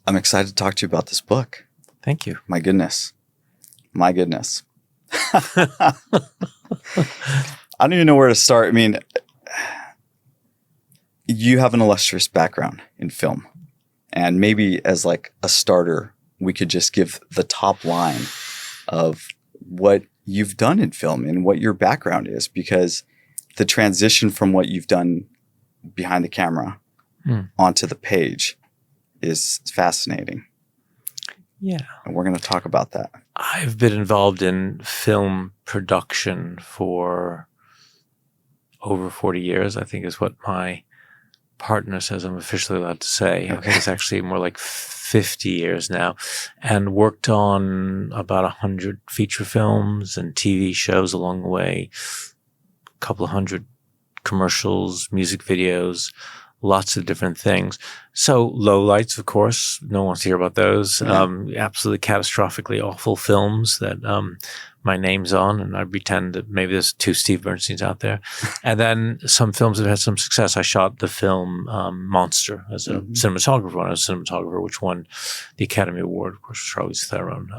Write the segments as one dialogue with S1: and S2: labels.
S1: I'm excited to talk to you about this book.
S2: Thank you.
S1: My goodness. My goodness. I don't even know where to start. I mean, you have an illustrious background in film. And maybe as like a starter, we could just give the top line of what you've done in film and what your background is, because the transition from what you've done behind the camera onto the page is fascinating.
S2: Yeah.
S1: And we're going to talk about that.
S2: I've been involved in film production for over 40 years, I think is what my partner says I'm officially allowed to say. Okay. I think it's actually more like 50 years now, and worked on about 100 feature films and TV shows along the way, a couple of hundred commercials, music videos, lots of different things. So lowlights, of course, no one wants to hear about those.
S1: Yeah.
S2: Absolutely catastrophically awful films that my name's on, and I pretend that maybe there's 2 Steve Bernsteins out there. And then some films that had some success. I shot the film Monster as a cinematographer. I was a cinematographer, which won the Academy Award, of course, Charlize Theron.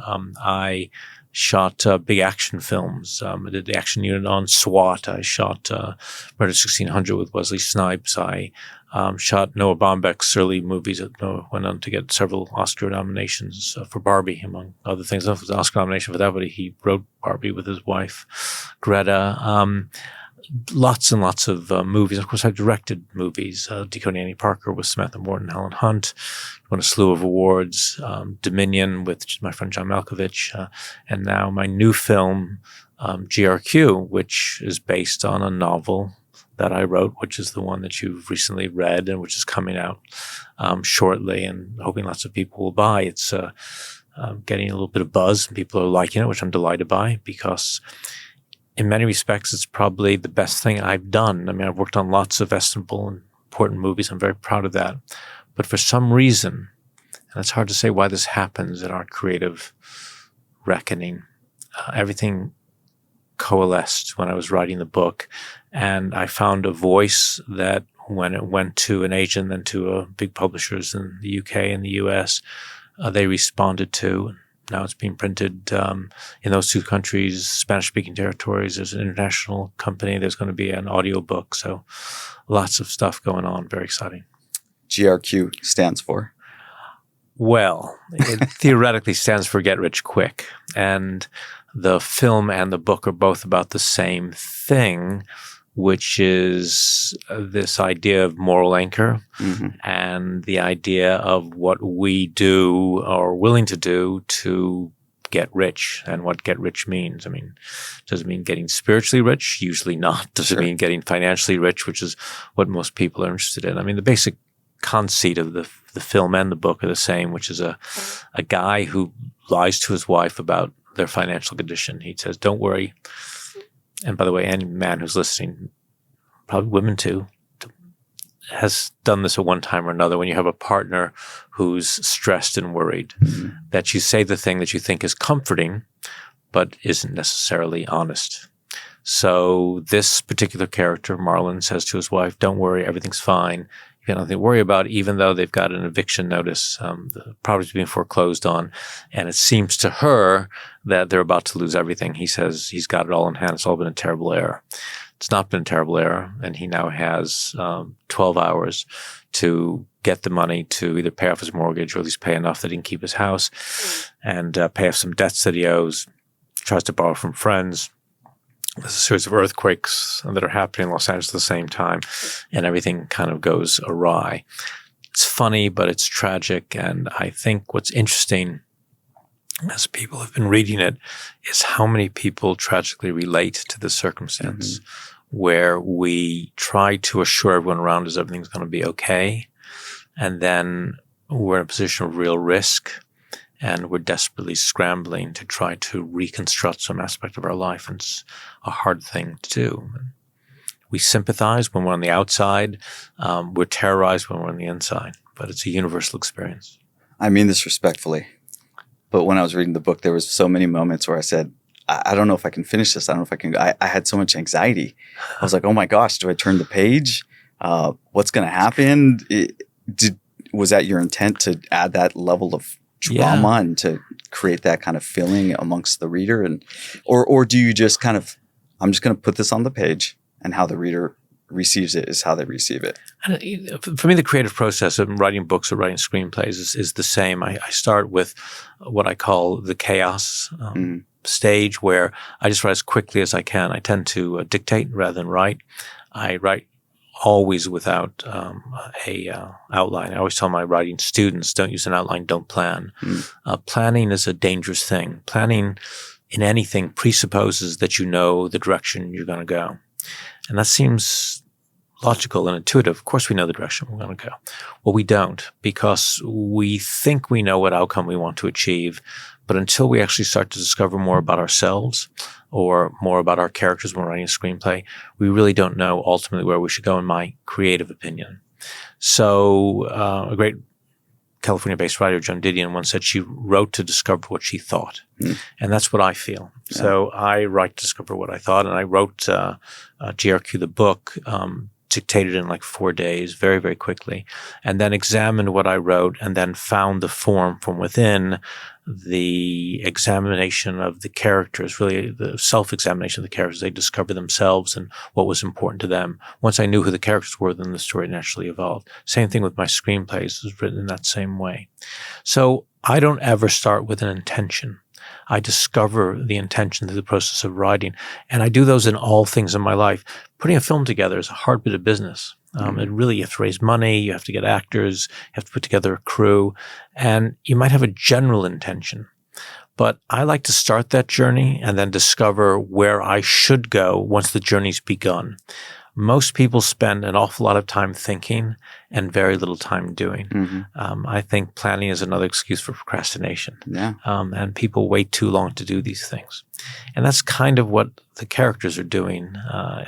S2: I shot big action films. I did the action unit on SWAT. I shot Murder 1600 with Wesley Snipes. I shot Noah Baumbach's early movies that went on to get several Oscar nominations for Barbie, among other things. It was an Oscar nomination for that, but he wrote Barbie with his wife, Greta. Lots and lots of movies. Of course, I've directed movies. Decoding Annie Parker with Samantha Morton, Helen Hunt, won a slew of awards. Dominion with my friend John Malkovich. And now my new film, GRQ, which is based on a novel that I wrote, which is the one that you've recently read and which is coming out shortly, and hoping lots of people will buy. It's getting a little bit of buzz, and people are liking it, which I'm delighted by, because in many respects, it's probably the best thing I've done. I mean, I've worked on lots of estimable and important movies. I'm very proud of that. But for some reason, and it's hard to say why this happens in our creative reckoning, everything coalesced when I was writing the book. And I found a voice that when it went to an agent, then to big publishers in the UK and the US, they responded to. Now it's being printed in those 2 countries, Spanish-speaking territories. There's an international company. There's going to be an audiobook. So lots of stuff going on. Very exciting.
S1: GRQ stands for?
S2: Well, it theoretically stands for Get Rich Quick. And the film and the book are both about the same thing, which is this idea of moral anchor and the idea of what we do or are willing to do to get rich and what get rich means. I mean, does it mean getting spiritually rich? Usually not. Does it mean getting financially rich, which is what most people are interested in? I mean, the basic conceit of the film and the book are the same, which is a guy who lies to his wife about their financial condition. He says, don't worry. And by the way, any man who's listening, probably women too, has done this at one time or another. When you have a partner who's stressed and worried, that you say the thing that you think is comforting, but isn't necessarily honest. So this particular character, Marlon, says to his wife, don't worry, everything's fine. You got nothing to worry about, even though they've got an eviction notice. The property's being foreclosed on. And it seems to her that they're about to lose everything. He says he's got it all in hand. It's all been a terrible error. It's not been a terrible error. And he now has 12 hours to get the money to either pay off his mortgage or at least pay enough that he can keep his house and pay off some debts that he owes. Tries to borrow from friends. There's a series of earthquakes that are happening in Los Angeles at the same time, and everything kind of goes awry. It's funny, but it's tragic. And I think what's interesting, as people have been reading it, is how many people tragically relate to this circumstance where we try to assure everyone around us everything's going to be okay. And then we're in a position of real risk. And we're desperately scrambling to try to reconstruct some aspect of our life. And it's a hard thing to do. We sympathize when we're on the outside. We're terrorized when we're on the inside. But it's a universal experience.
S1: I mean this respectfully. But when I was reading the book, there was so many moments where I said, I don't know if I can finish this. I don't know if I can. I had so much anxiety. I was like, oh my gosh, do I turn the page? What's going to happen? was that your intent to add that level of drama and to create that kind of feeling amongst the reader? And or do you just kind of, I'm just going to put this on the page, and how the reader receives it is how they receive it?
S2: For me, the creative process of writing books or writing screenplays is the same. I start with what I call the chaos stage, where I just write as quickly as I can. I tend to dictate rather than write. I write always without a outline. I always tell my writing students, don't use an outline, don't plan. Planning is a dangerous thing. Planning in anything presupposes that you know the direction you're going to go. And that seems logical and intuitive. Of course we know the direction we're going to go. Well, we don't, because we think we know what outcome we want to achieve. But until we actually start to discover more about ourselves or more about our characters when we're writing a screenplay, we really don't know ultimately where we should go, in my creative opinion. So a great California-based writer, Joan Didion, once said she wrote to discover what she thought. And that's what I feel. Yeah. So I write to discover what I thought, and I wrote GRQ, the book, dictated in like 4 days, very, very quickly, and then examined what I wrote, and then found the form from within, the examination of the characters, really the self-examination of the characters. They discover themselves and what was important to them. Once I knew who the characters were, then the story naturally evolved. Same thing with my screenplays, is written in that same way. So I don't ever start with an intention. I discover the intention through the process of writing. And I do those in all things in my life. Putting a film together is a hard bit of business. And really, you have to raise money, you have to get actors, you have to put together a crew, and you might have a general intention. But I like to start that journey and then discover where I should go once the journey's begun. Most people spend an awful lot of time thinking and very little time doing. I think planning is another excuse for procrastination. And people wait too long to do these things. And that's kind of what the characters are doing.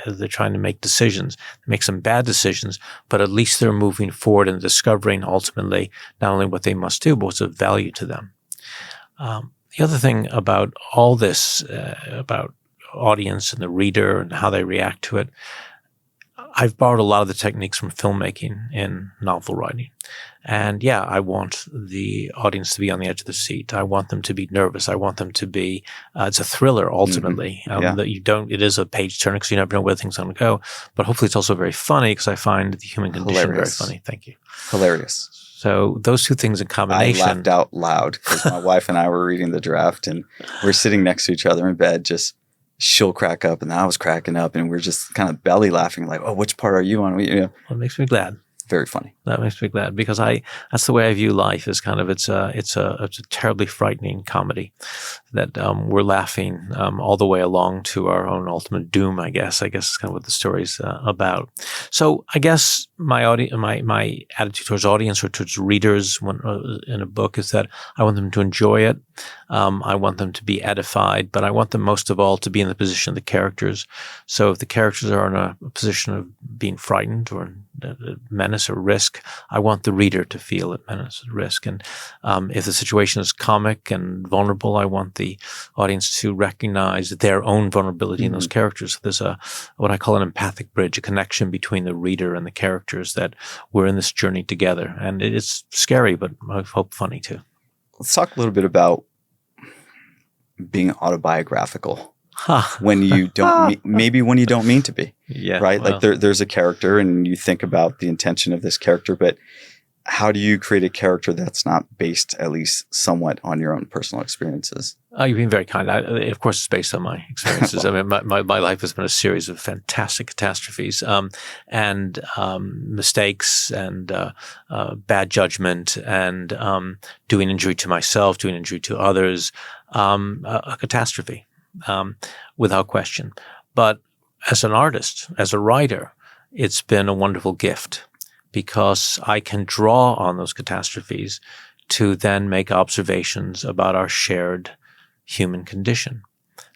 S2: They're trying to make decisions, make some bad decisions, but at least they're moving forward and discovering ultimately not only what they must do, but what's of value to them. The other thing about all this, about audience and the reader and how they react to it, I've borrowed a lot of the techniques from filmmaking in novel writing. And yeah, I want the audience to be on the edge of the seat. I want them to be nervous. I want them to be, it's a thriller ultimately. That you don't, it is a page turner because you never know where things are going to go. But hopefully it's also very funny because I find the human condition very funny. Thank you.
S1: Hilarious.
S2: So those two things in combination.
S1: I laughed out loud because my wife and I were reading the draft, and we're sitting next to each other in bed, just she'll crack up and I was cracking up, and we're just kind of belly laughing like, oh, which part are you on?
S2: Well, it makes me glad.
S1: Very funny.
S2: That makes me glad because that's the way I view life, is kind of, it's a terribly frightening comedy that we're laughing all the way along to our own ultimate doom, I guess. Is kind of what the story's about. So I guess my attitude towards audience or towards readers in a book is that I want them to enjoy it. I want them to be edified, but I want them most of all to be in the position of the characters. So if the characters are in a position of being frightened or menace or risk, I want the reader to feel it, menace or risk. And if the situation is comic and vulnerable, I want the audience to recognize their own vulnerability in those characters. So there's what I call an empathic bridge, a connection between the reader and the characters, that we're in this journey together. And it's scary, but I hope funny too.
S1: Let's talk a little bit about being autobiographical when you don't, maybe when you don't mean to be, right? Well, like there's a character and you think about the intention of this character, but how do you create a character that's not based at least somewhat on your own personal experiences?
S2: You've been very kind. Of course, it's based on my experiences. I mean, my life has been a series of fantastic catastrophes and mistakes and bad judgment and doing injury to myself, doing injury to others, a catastrophe, without question. But as an artist, as a writer, it's been a wonderful gift, because I can draw on those catastrophes to then make observations about our shared human condition.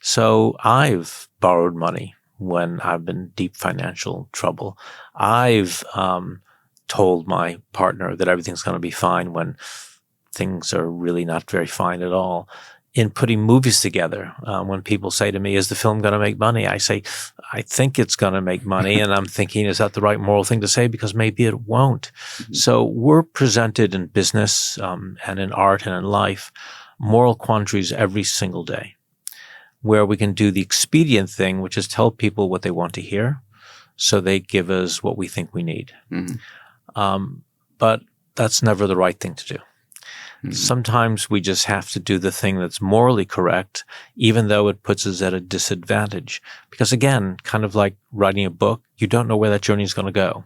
S2: So I've borrowed money when I've been in deep financial trouble. I've told my partner that everything's going to be fine when things are really not very fine at all. in putting movies together. When people say to me, is the film going to make money? I say, I think it's going to make money. And I'm thinking, is that the right moral thing to say? Because maybe it won't. Mm-hmm. So we're presented in business and in art and in life moral quandaries every single day, where we can do the expedient thing, which is tell people what they want to hear, so they give us what we think we need. Mm-hmm. But that's never the right thing to do. Mm-hmm. Sometimes we just have to do the thing that's morally correct, even though it puts us at a disadvantage. Because again, kind of like writing a book, you don't know where that journey is going to go.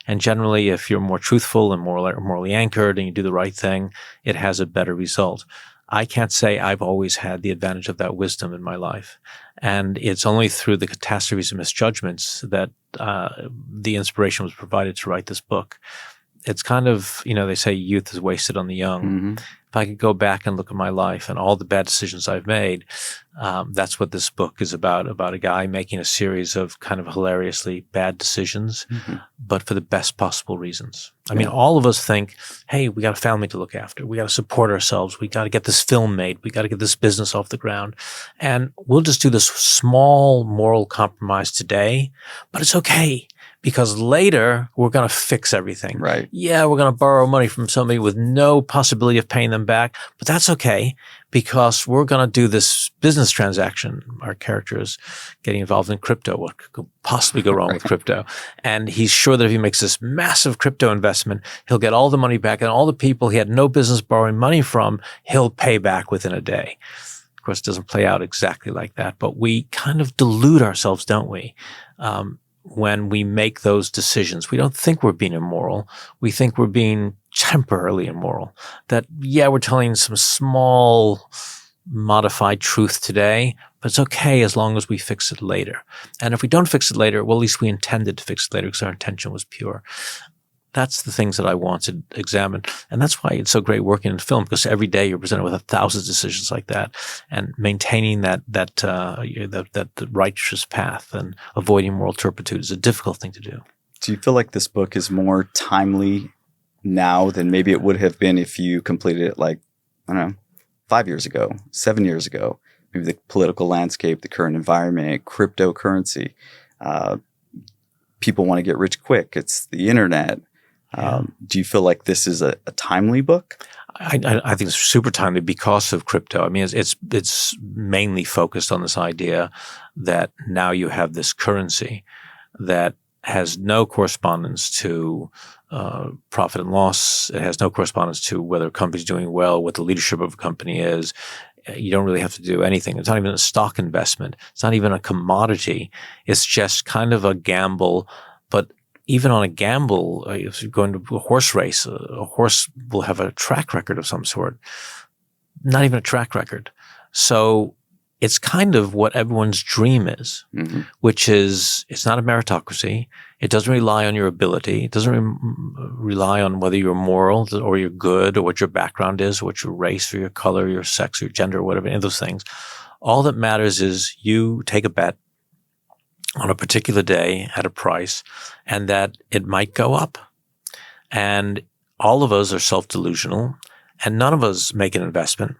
S2: And generally, if you're more truthful and more morally anchored and you do the right thing, it has a better result. I can't say I've always had the advantage of that wisdom in my life. And it's only through the catastrophes and misjudgments that the inspiration was provided to write this book. It's kind of, they say youth is wasted on the young. Mm-hmm. If I could go back and look at my life and all the bad decisions I've made, that's what this book is about a guy making a series of kind of hilariously bad decisions, mm-hmm. but for the best possible reasons. I mean, all of us think, hey, we got a family to look after. We got to support ourselves. We got to get this film made. We got to get this business off the ground. And we'll just do this small moral compromise today, but it's okay. Because later, we're going to fix everything.
S1: Right.
S2: Yeah, we're going to borrow money from somebody with no possibility of paying them back, but that's okay because we're going to do this business transaction. Our character is getting involved in crypto. What could possibly go wrong with crypto? And he's sure that if he makes this massive crypto investment, he'll get all the money back, and all the people he had no business borrowing money from, he'll pay back within a day. Of course, it doesn't play out exactly like that, but we kind of delude ourselves, don't we? When we make those decisions, we don't think we're being immoral. We think we're being temporarily immoral. That, we're telling some small modified truth today, but it's okay as long as we fix it later. And if we don't fix it later, well, at least we intended to fix it later because our intention was pure. That's the things that I want to examine. And that's why it's so great working in film, because every day you're presented with 1,000 decisions like that, and maintaining that righteous path and avoiding moral turpitude is a difficult thing to do.
S1: Do you feel like this book is more timely now than maybe it would have been if you completed it 5 years ago, 7 years ago? Maybe the political landscape, the current environment, cryptocurrency. People want to get rich quick. It's the internet. Do you feel like this is a timely book?
S2: I think it's super timely because of crypto. I mean, it's mainly focused on this idea that now you have this currency that has no correspondence to profit and loss. It has no correspondence to whether a company's doing well, what the leadership of a company is. You don't really have to do anything. It's not even a stock investment. It's not even a commodity. It's just kind of a gamble. But even on a gamble, if you're going to a horse race, a horse will have a track record of some sort. Not even a track record. So it's kind of what everyone's dream is, mm-hmm. which is it's not a meritocracy. It doesn't rely on your ability. It doesn't rely on whether you're moral or you're good or what your background is, or what your race or your color, your sex, or your gender, or whatever, any of those things. All that matters is you take a bet on a particular day at a price, and that it might go up. And all of us are self-delusional, and none of us make an investment,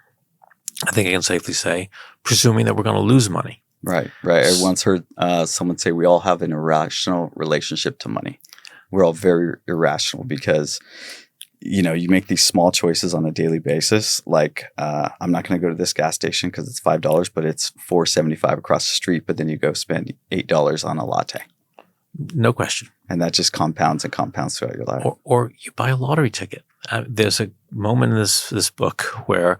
S2: I think I can safely say, presuming that we're going to lose money.
S1: Right. I once heard someone say we all have an irrational relationship to money. We're all very irrational because, you make these small choices on a daily basis. Like, I'm not going to go to this gas station because it's $5, but it's $4.75 across the street. But then you go spend $8 on a latte.
S2: No question.
S1: And that just compounds and compounds throughout your life.
S2: Or you buy a lottery ticket. There's a moment in this book where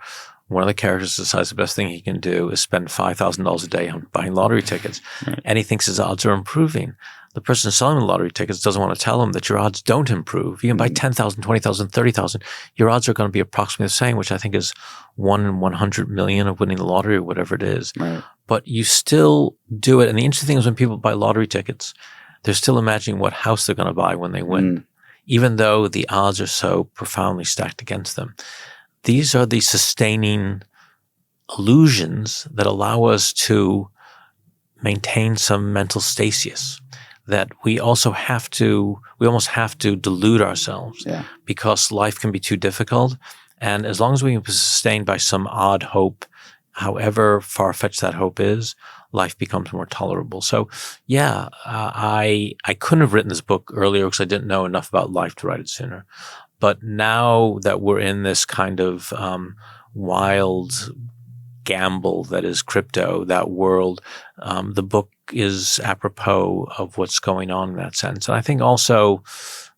S2: one of the characters decides the best thing he can do is spend $5,000 a day on buying lottery tickets. Right. And he thinks his odds are improving. The person selling the lottery tickets doesn't want to tell him that your odds don't improve. You can buy 10,000, 20,000, 30,000. Your odds are going to be approximately the same, which I think is 1 in 100 million of winning the lottery or whatever it is. Right. But you still do it. And the interesting thing is when people buy lottery tickets, they're still imagining what house they're going to buy when they win, even though the odds are so profoundly stacked against them. These are the sustaining illusions that allow us to maintain some mental stasis, that we almost have to delude ourselves because life can be too difficult. And as long as we can be sustained by some odd hope, however far-fetched that hope is, life becomes more tolerable. So, yeah, I couldn't have written this book earlier because I didn't know enough about life to write it sooner. But now that we're in this kind of wild gamble that is crypto, that world, the book is apropos of what's going on in that sense. And I think also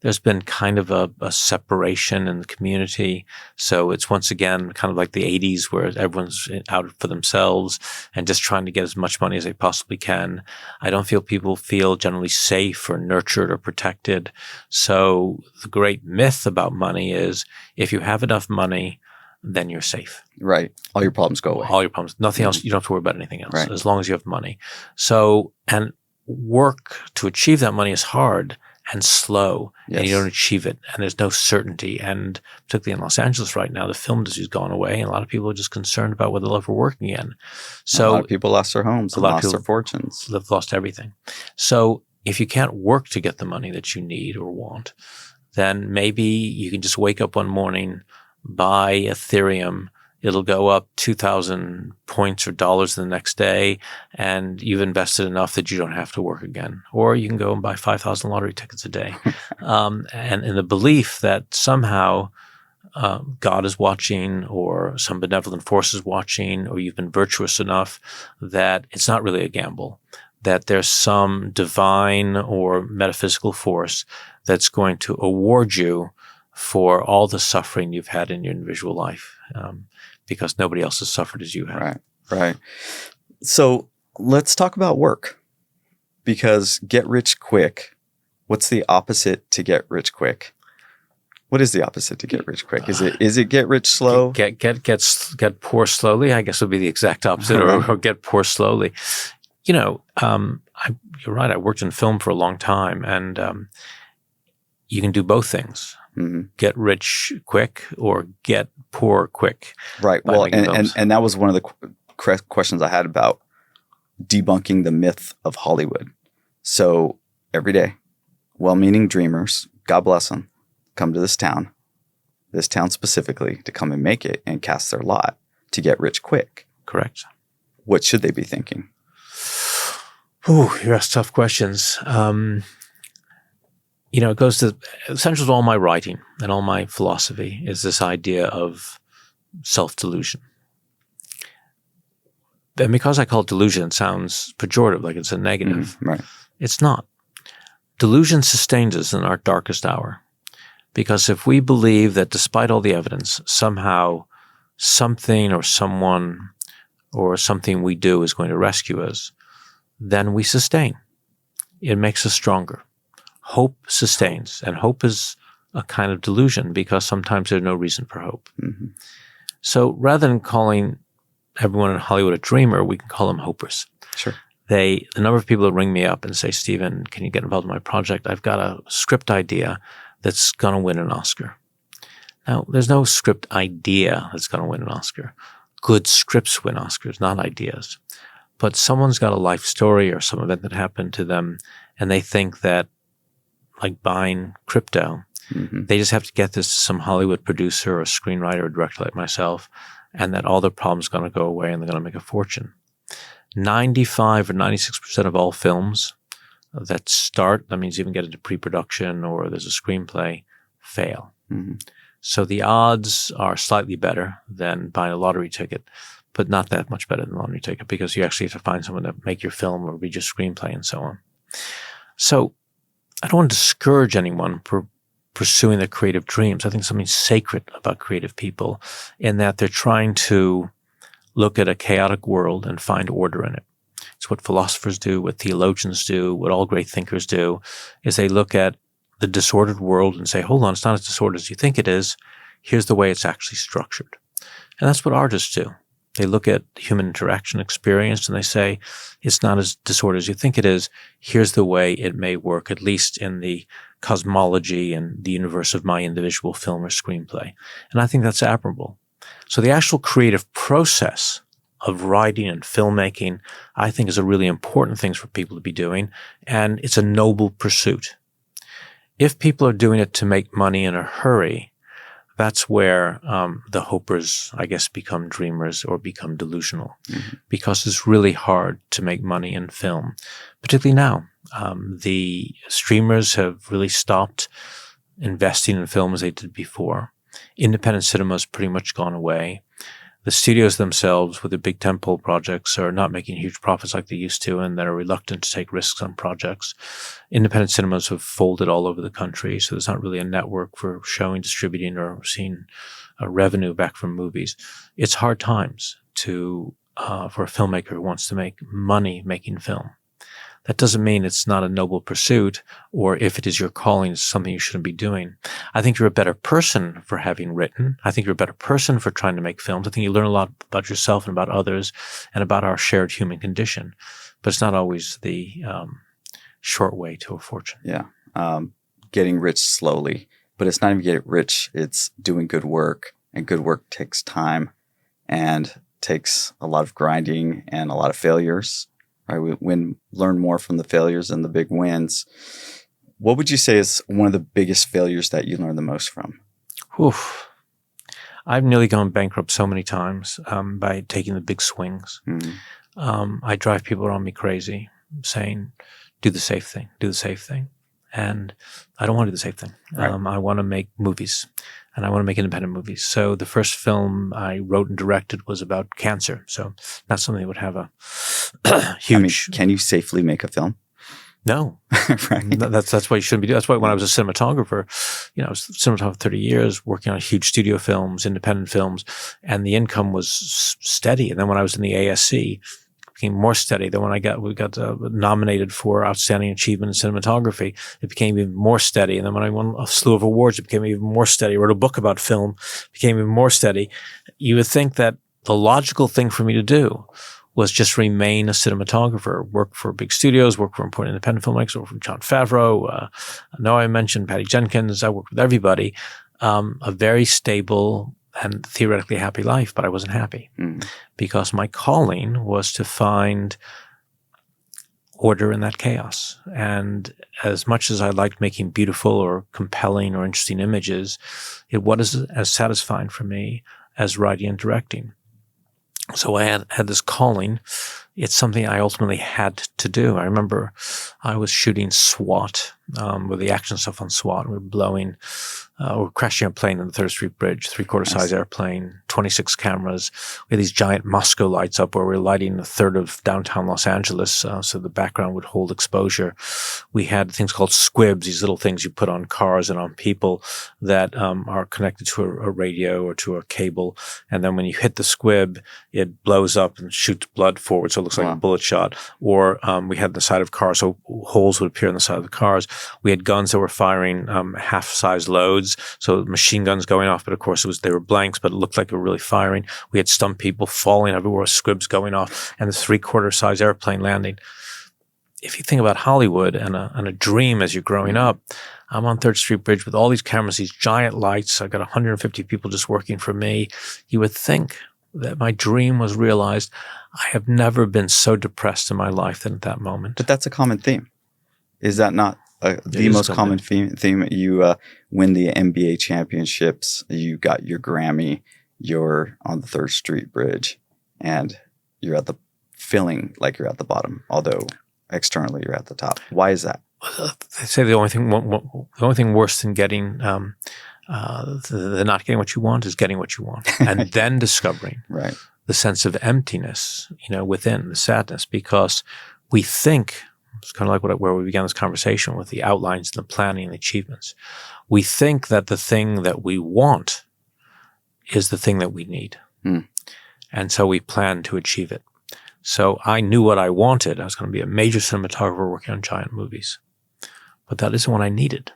S2: there's been kind of a separation in the community. So it's once again kind of like the 80s where everyone's out for themselves and just trying to get as much money as they possibly can. I don't feel people feel generally safe or nurtured or protected. So the great myth about money is if you have enough money, then you're safe.
S1: Right. All your problems go away.
S2: All your problems. Nothing else. You don't have to worry about anything else
S1: Right.
S2: as long as you have money. So, and work to achieve that money is hard and slow,
S1: Yes.
S2: and you don't achieve it, and there's no certainty. And particularly in Los Angeles right now, the film industry's gone away, and a lot of people are just concerned about whether they'll ever work again. So
S1: a lot of people lost their homes and
S2: a lot of
S1: lost their
S2: people
S1: fortunes.
S2: they've lost everything. So if you can't work to get the money that you need or want, then maybe you can just wake up one morning, buy Ethereum. It'll go up 2,000 points or dollars the next day, and you've invested enough that you don't have to work again. Or you can go and buy 5,000 lottery tickets a day. And in the belief that somehow God is watching or some benevolent force is watching, or you've been virtuous enough that it's not really a gamble, that there's some divine or metaphysical force that's going to award you for all the suffering you've had in your individual life, because nobody else has suffered as you have.
S1: Right, right. So let's talk about work, because get rich quick. What's the opposite to get rich quick? What is the opposite to get rich quick? Is it get rich slow?
S2: Get poor slowly, I guess would be the exact opposite, or get poor slowly. You know, you're right. I worked in film for a long time, and you can do both things. Mm-hmm. Get rich quick or get poor quick.
S1: Right. Well, and that was one of the questions I had about debunking the myth of Hollywood. So every day, well-meaning dreamers, God bless them, come to this town specifically, to come and make it and cast their lot to get rich quick.
S2: Correct.
S1: What should they be thinking?
S2: Ooh, you ask tough questions. You know, it goes to essential to all my writing and all my philosophy is this idea of self-delusion. And because I call it delusion, it sounds pejorative, like it's a negative.
S1: Right.
S2: It's not. Delusion sustains us in our darkest hour. Because if we believe that despite all the evidence, somehow something or someone or something we do is going to rescue us, then we sustain. It makes us stronger. Hope sustains, and hope is a kind of delusion because sometimes there's no reason for hope. Mm-hmm. So rather than calling everyone in Hollywood a dreamer, we can call them hopers.
S1: Sure.
S2: The number of people that ring me up and say, Steven, can you get involved in my project? I've got a script idea that's going to win an Oscar. Now, there's no script idea that's going to win an Oscar. Good scripts win Oscars, not ideas. But someone's got a life story or some event that happened to them, and they think that, like buying crypto, they just have to get this to some Hollywood producer or screenwriter or director like myself, and that all their problems are going to go away and they're going to make a fortune. 95 or 96% of all films that start, that means even get into pre-production or there's a screenplay, fail. Mm-hmm. So the odds are slightly better than buying a lottery ticket, but not that much better than a lottery ticket because you actually have to find someone to make your film or read your screenplay and so on. So I don't want to discourage anyone for pursuing their creative dreams. I think something sacred about creative people in that they're trying to look at a chaotic world and find order in it. It's what philosophers do, what theologians do, what all great thinkers do, is they look at the disordered world and say, hold on, it's not as disordered as you think it is. Here's the way it's actually structured. And that's what artists do. They look at human interaction experience and they say, it's not as disordered as you think it is. Here's the way it may work, at least in the cosmology and the universe of my individual film or screenplay. And I think that's admirable. So the actual creative process of writing and filmmaking, I think, is a really important thing for people to be doing. And it's a noble pursuit. If people are doing it to make money in a hurry, that's where the hopers, I guess, become dreamers or become delusional, because it's really hard to make money in film, particularly now. The streamers have really stopped investing in film as they did before. Independent cinema has pretty much gone away. The studios themselves, with the big tentpole projects, are not making huge profits like they used to, and they're reluctant to take risks on projects. Independent cinemas have folded all over the country, so there's not really a network for showing, distributing, or seeing revenue back from movies. It's hard times for a filmmaker who wants to make money making film. That doesn't mean it's not a noble pursuit, or if it is your calling, it's something you shouldn't be doing. I think you're a better person for having written. I think you're a better person for trying to make films. I think you learn a lot about yourself and about others and about our shared human condition. But it's not always the short way to a fortune.
S1: Yeah. Getting rich slowly. But it's not even getting rich. It's doing good work. And good work takes time and takes a lot of grinding and a lot of failures. Right? We learn more from the failures than the big wins. What would you say is one of the biggest failures that you learned the most from?
S2: Oof. I've nearly gone bankrupt so many times by taking the big swings. I drive people around me crazy saying, do the safe thing, do the safe thing. And I don't want to do the safe thing. Right. I want to make movies, and I want to make independent movies. So the first film I wrote and directed was about cancer. So not something that would have a huge...
S1: can you safely make a film?
S2: No.
S1: Right.
S2: That's why you shouldn't be doing. That's why when I was a cinematographer, I was a cinematographer 30 years, working on huge studio films, independent films, and the income was steady. And then when I was in the ASC, became more steady. Then when we got nominated for Outstanding Achievement in Cinematography, it became even more steady. And then when I won a slew of awards, it became even more steady. I wrote a book about film, became even more steady. You would think that the logical thing for me to do was just remain a cinematographer, work for big studios, work for important independent filmmakers, work for Jon Favreau. I know I mentioned Patty Jenkins. I worked with everybody. A very stable and theoretically happy life, but I wasn't happy because my calling was to find order in that chaos. And as much as I liked making beautiful or compelling or interesting images, it wasn't as satisfying for me as writing and directing. So I had this calling. It's something I ultimately had to do. I remember I was shooting SWAT, with the action stuff on SWAT. We were crashing a plane on the 3rd Street Bridge, 3/4 size airplane, 26 cameras. We had these giant Moscow lights up where we were lighting a third of downtown Los Angeles, so the background would hold exposure. We had things called squibs, these little things you put on cars and on people that are connected to a radio or to a cable. And then when you hit the squib, it blows up and shoots blood forward, so it looks like a bullet shot. Or we had the side of cars, so holes would appear on the side of the cars. We had guns that were firing half-size loads, so machine guns going off, but of course they were blanks, but it looked like they were really firing. We had stunt people falling everywhere, squibs going off, and this 3/4 size airplane landing. If you think about Hollywood and a dream as you're growing up, I'm on 3rd Street Bridge with all these cameras, these giant lights. I got 150 people just working for me. You would think that my dream was realized. I have never been so depressed in my life than at that moment.
S1: But that's a common theme. Is that not the most common theme? You win the NBA championships, you got your Grammy, you're on the 3rd Street Bridge, and you're feeling like you're at the bottom, although externally you're at the top. Why is that?
S2: They say the only thing worse than getting the not getting what you want is getting what you want, and then discovering the sense of emptiness, within, the sadness, because we think. It's kind of like where we began this conversation with the outlines and the planning and the achievements. We think that the thing that we want is the thing that we need. And so we plan to achieve it. So I knew what I wanted. I was going to be a major cinematographer working on giant movies. But that isn't what I needed.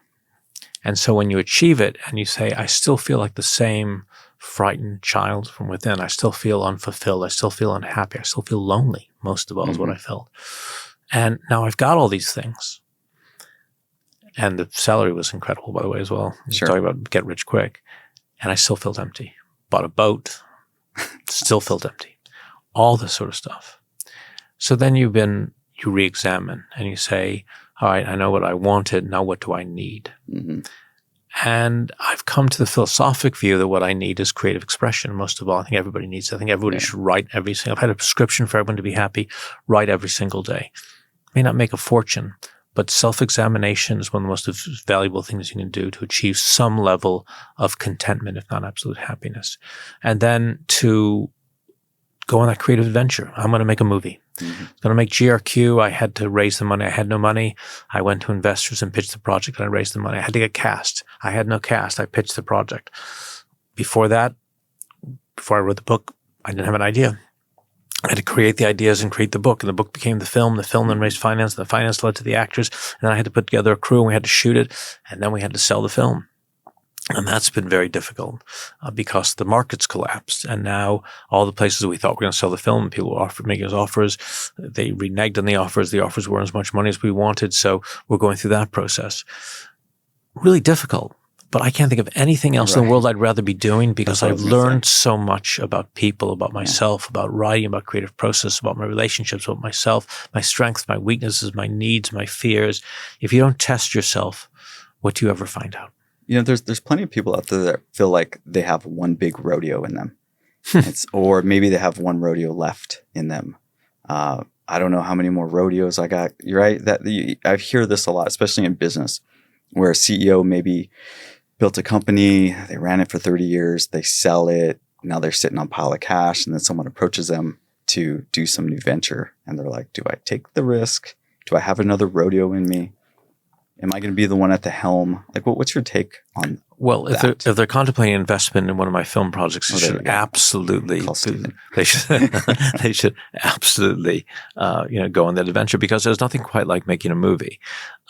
S2: And so when you achieve it and you say, I still feel like the same frightened child from within, I still feel unfulfilled, I still feel unhappy, I still feel lonely, most of all is what I felt. And now I've got all these things. And the salary was incredible, by the way, as well.
S1: Sure.
S2: Talking about get rich quick. And I still felt empty. Bought a boat, still felt empty. All this sort of stuff. So then you re-examine and you say, all right, I know what I wanted. Now what do I need? And I've come to the philosophic view that what I need is creative expression. Most of all, I think everybody needs it. I think everybody should write every single. I've had a prescription for everyone to be happy. Write every single day. May not make a fortune, but self-examination is one of the most valuable things you can do to achieve some level of contentment, if not absolute happiness. And then to go on that creative adventure. I'm going to make a movie. I'm going to make GRQ. I had to raise the money. I had no money. I went to investors and pitched the project, and I raised the money. I had to get cast. I had no cast. I pitched the project. Before that, before I wrote the book, I didn't have an idea. I had to create the ideas and create the book, and the book became the film. The film then raised finance. The finance led to the actors, and then I had to put together a crew, and we had to shoot it, and then we had to sell the film. And that's been very difficult because the markets collapsed. And now all the places we thought were going to sell the film, people were making us offers. They reneged on the offers. The offers weren't as much money as we wanted. So we're going through that process. Really difficult. But I can't think of anything else in the world I'd rather be doing because I've learned so much about people, about myself, about writing, about creative process, about my relationships, about myself, my strengths, my weaknesses, my needs, my fears. If you don't test yourself, what do you ever find out?
S1: You know, there's plenty of people out there that feel like they have one big rodeo in them. Or maybe they have one rodeo left in them. I don't know how many more rodeos I got. You're right. I hear this a lot, especially in business, where a CEO maybe built a company, they ran it for 30 years, they sell it, now they're sitting on a pile of cash, and then someone approaches them to do some new venture. And they're like, do I take the risk? Do I have another rodeo in me? Am I going to be the one at the helm? Like, what's your take on
S2: Well,
S1: that?
S2: if they're contemplating investment in one of my film projects, they should absolutely they should absolutely go on that adventure because there's nothing quite like making a movie.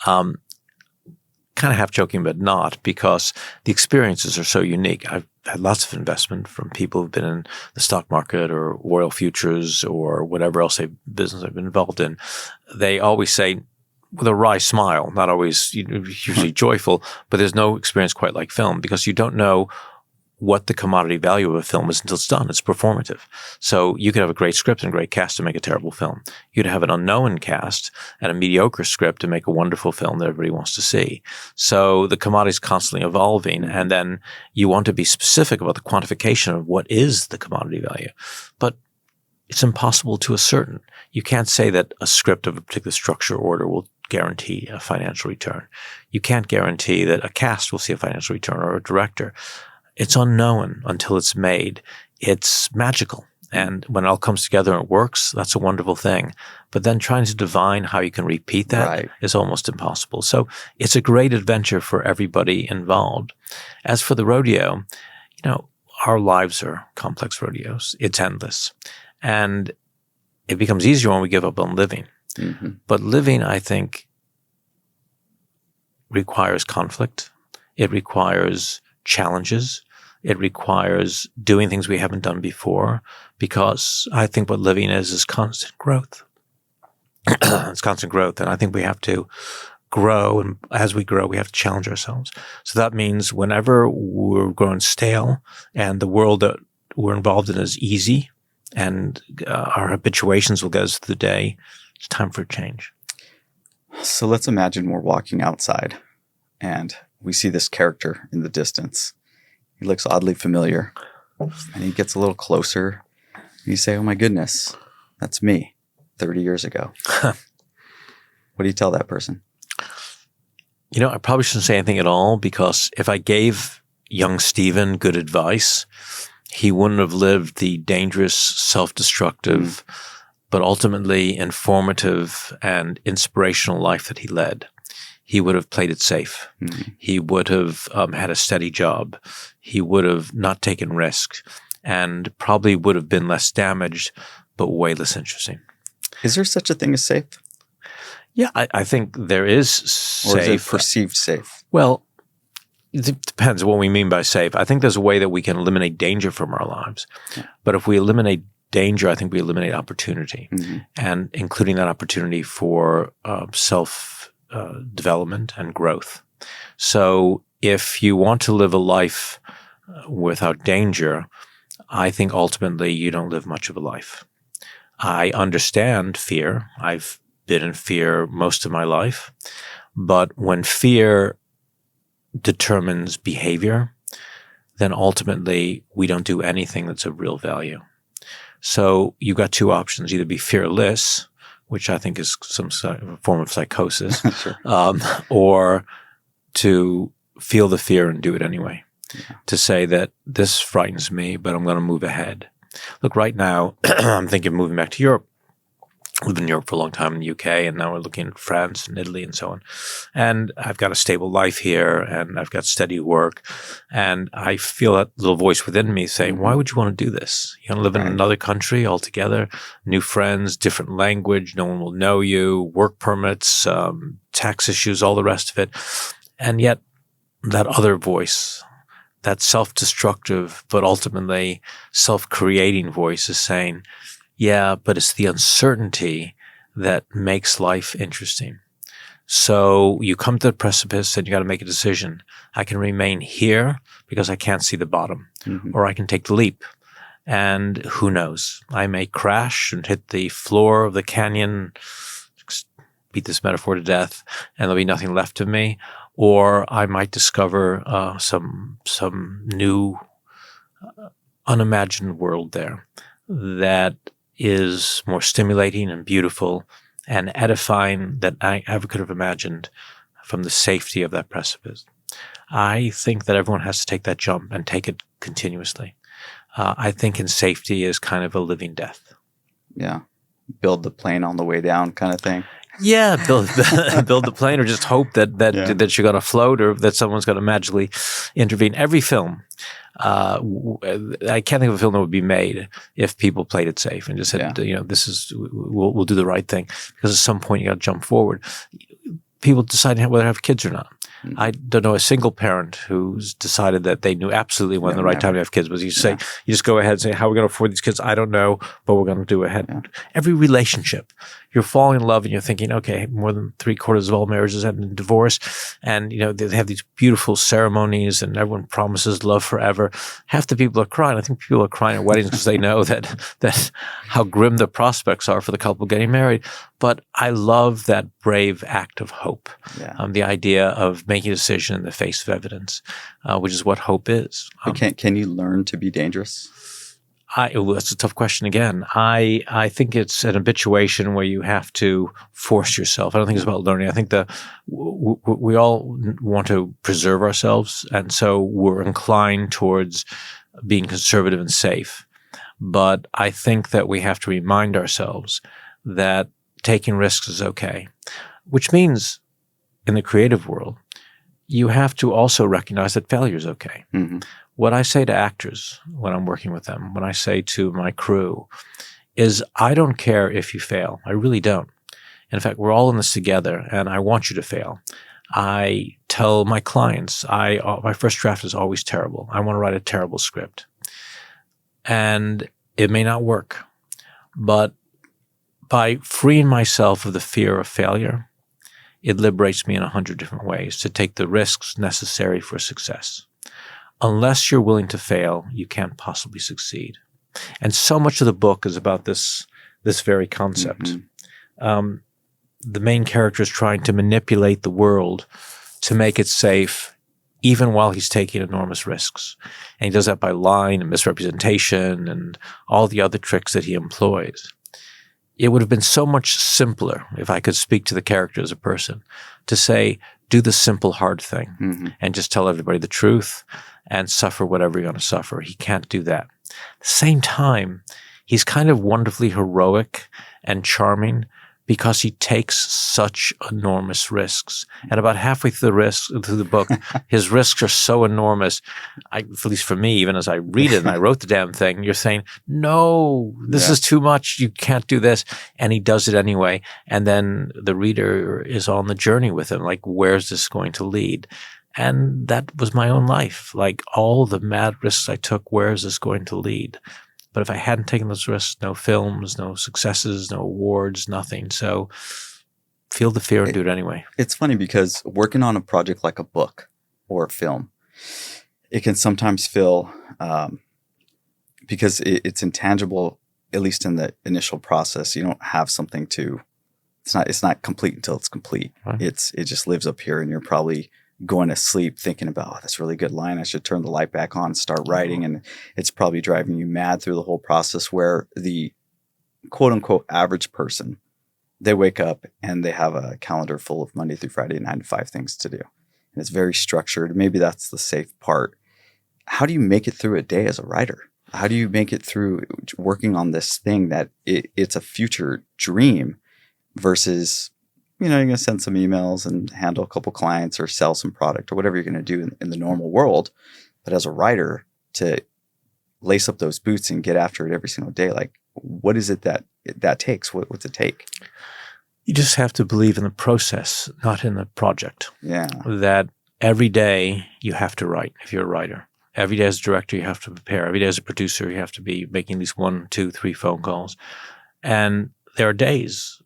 S2: Kind of half joking, but not, because the experiences are so unique. I've had lots of investment from people who've been in the stock market or oil futures or whatever else business I've been involved in. They always say, with a wry smile, not always usually joyful, but there's no experience quite like film because you don't know what the commodity value of a film is until it's done. It's performative. So you could have a great script and a great cast to make a terrible film. You'd have an unknown cast and a mediocre script to make a wonderful film that everybody wants to see. So the commodity is constantly evolving, and then you want to be specific about the quantification of what is the commodity value. But it's impossible to ascertain. You can't say that a script of a particular structure or order will guarantee a financial return. You can't guarantee that a cast will see a financial return or a director. It's unknown until it's made. It's magical. And when it all comes together and it works, that's a wonderful thing. But then trying to divine how you can repeat that is almost impossible. So it's a great adventure for everybody involved. As for the rodeo, our lives are complex rodeos. It's endless. And it becomes easier when we give up on living. Mm-hmm. But living, I think, requires conflict. It requires challenges. It requires doing things we haven't done before, because I think what living is constant growth. It's constant growth. And I think we have to grow. And as we grow, we have to challenge ourselves. So that means whenever we're growing stale and the world that we're involved in is easy and our habituations will get us through the day, it's time for a change.
S1: So let's imagine we're walking outside and we see this character in the distance. He looks oddly familiar, and he gets a little closer. And you say, oh my goodness, that's me 30 years ago. What do you tell that person?
S2: I probably shouldn't say anything at all, because if I gave young Steven good advice, he wouldn't have lived the dangerous, self-destructive, but ultimately informative and inspirational life that he led. He would have played it safe. Mm-hmm. He would have had a steady job. He would have not taken risks, and probably would have been less damaged, but way less interesting.
S1: Is there such a thing as safe?
S2: Yeah, I think there is safe.
S1: Or is it perceived safe?
S2: Well, it depends what we mean by safe. I think there's a way that we can eliminate danger from our lives. Yeah. But if we eliminate danger, I think we eliminate opportunity, and including that opportunity for self-development and growth. So if you want to live a life without danger, I think ultimately you don't live much of a life. I understand fear. I've been in fear most of my life. But when fear determines behavior, then ultimately we don't do anything that's of real value. So you've got two options: either be fearless, which I think is some form of psychosis,
S1: Sure.
S2: or to feel the fear and do it anyway.
S1: Yeah.
S2: To say that this frightens me, but I'm going to move ahead. Look, right now, I'm thinking of moving back to Europe. We've been in Europe for a long time, in the UK, and now we're looking at France and Italy and so on. And I've got a stable life here, and I've got steady work. And I feel that little voice within me saying, why would you want to do this? You want to live in another country altogether, new friends, different language, no one will know you, work permits, tax issues, all the rest of it. And yet that other voice, that self-destructive, but ultimately self-creating voice is saying, yeah, but it's the uncertainty that makes life interesting. So you come to the precipice and you got to make a decision. I can remain here because I can't see the bottom, or I can take the leap. And who knows? I may crash and hit the floor of the canyon, beat this metaphor to death, and there'll be nothing left of me. Or I might discover some new unimagined world there that is more stimulating and beautiful and edifying than I ever could have imagined from the safety of that precipice. I think that everyone has to take that jump and take it continuously. I think in safety is kind of a living death.
S1: Yeah. Build the plane on the way down kind of thing.
S2: Yeah, build the plane, or just hope that you're going to float, or that someone's going to magically intervene. Every film, I can't think of a film that would be made if people played it safe and just said, we'll do the right thing, because at some point you got to jump forward. People decide whether to have kids or not. I don't know a single parent who's decided that they knew absolutely when the right time to have kids was. You say, you just go ahead and say, how are we going to afford these kids? I don't know, but we're going to do ahead. Yeah. Every relationship, you're falling in love and you're thinking, okay, more than 3/4 of all marriages end in divorce. And, they have these beautiful ceremonies and everyone promises love forever. Half the people are crying. I think people are crying at weddings because they know that how grim the prospects are for the couple getting married. But I love that brave act of hope. Yeah. The idea of making a decision in the face of evidence, which is what hope is.
S1: Can you learn to be dangerous?
S2: That's a tough question again. I think it's an habituation where you have to force yourself. I don't think it's about learning. I think we all want to preserve ourselves, and so we're inclined towards being conservative and safe. But I think that we have to remind ourselves that taking risks is okay, which means in the creative world, you have to also recognize that failure is okay. Mm-hmm. What I say to actors when I'm working with them, when I say to my crew, is I don't care if you fail. I really don't. In fact, we're all in this together, and I want you to fail. I tell my clients, my first draft is always terrible. I want to write a terrible script. And it may not work, but by freeing myself of the fear of failure, it liberates me in 100 different ways to take the risks necessary for success. Unless you're willing to fail, you can't possibly succeed. And so much of the book is about this very concept. Mm-hmm. The main character is trying to manipulate the world to make it safe, even while he's taking enormous risks. And he does that by lying and misrepresentation and all the other tricks that he employs. It would have been so much simpler, if I could speak to the character as a person, to say, do the simple, hard thing and just tell everybody the truth and suffer whatever you're going to suffer. He can't do that. At the same time, he's kind of wonderfully heroic and charming because he takes such enormous risks. And about halfway through the book, his risks are so enormous. At least for me, even as I read it and I wrote the damn thing, you're saying, no, this is too much. You can't do this. And he does it anyway. And then the reader is on the journey with him. Like, where's this going to lead? And that was my own life. Like, all the mad risks I took, where is this going to lead? But if I hadn't taken those risks, no films, no successes, no awards, nothing. So feel the fear and do it anyway.
S1: It's funny because working on a project like a book or a film, it can sometimes feel, because it's intangible, at least in the initial process, you don't have something to, it's not complete until it's complete. Right. It just lives up here and you're probably going to sleep thinking about, oh, that's a really good line. I should turn the light back on, start writing. And it's probably driving you mad through the whole process, where the quote unquote average person, they wake up and they have a calendar full of Monday through Friday, 9 to 5 things to do. And it's very structured. Maybe that's the safe part. How do you make it through a day as a writer? How do you make it through working on this thing that it's a future dream versus, you're going to send some emails and handle a couple clients or sell some product or whatever you're going to do in the normal world. But as a writer, to lace up those boots and get after it every single day, like, what is it that takes? What's it take?
S2: You just have to believe in the process, not in the project.
S1: Yeah.
S2: That every day you have to write if you're a writer. Every day as a director, you have to prepare. Every day as a producer, you have to be making at least 1, 2, 3 phone calls. And there are days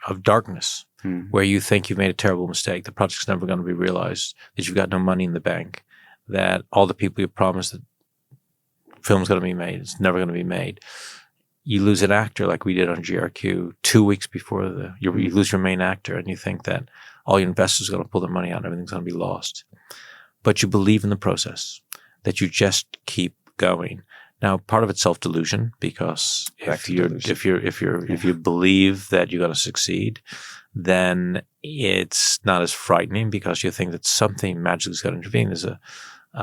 S2: of darkness where you think you've made a terrible mistake. The project's never going to be realized, that you've got no money in the bank, that all the people you promised that film's going to be made, it's never going to be made. You lose an actor like we did on GRQ 2 weeks before you lose your main actor, and you think that all your investors are going to pull their money out and everything's going to be lost. But you believe in the process, that you just keep going. Now, part of it's self-delusion, because if you believe that you're going to succeed, then it's not as frightening, because you think that something magically is going to intervene. There's a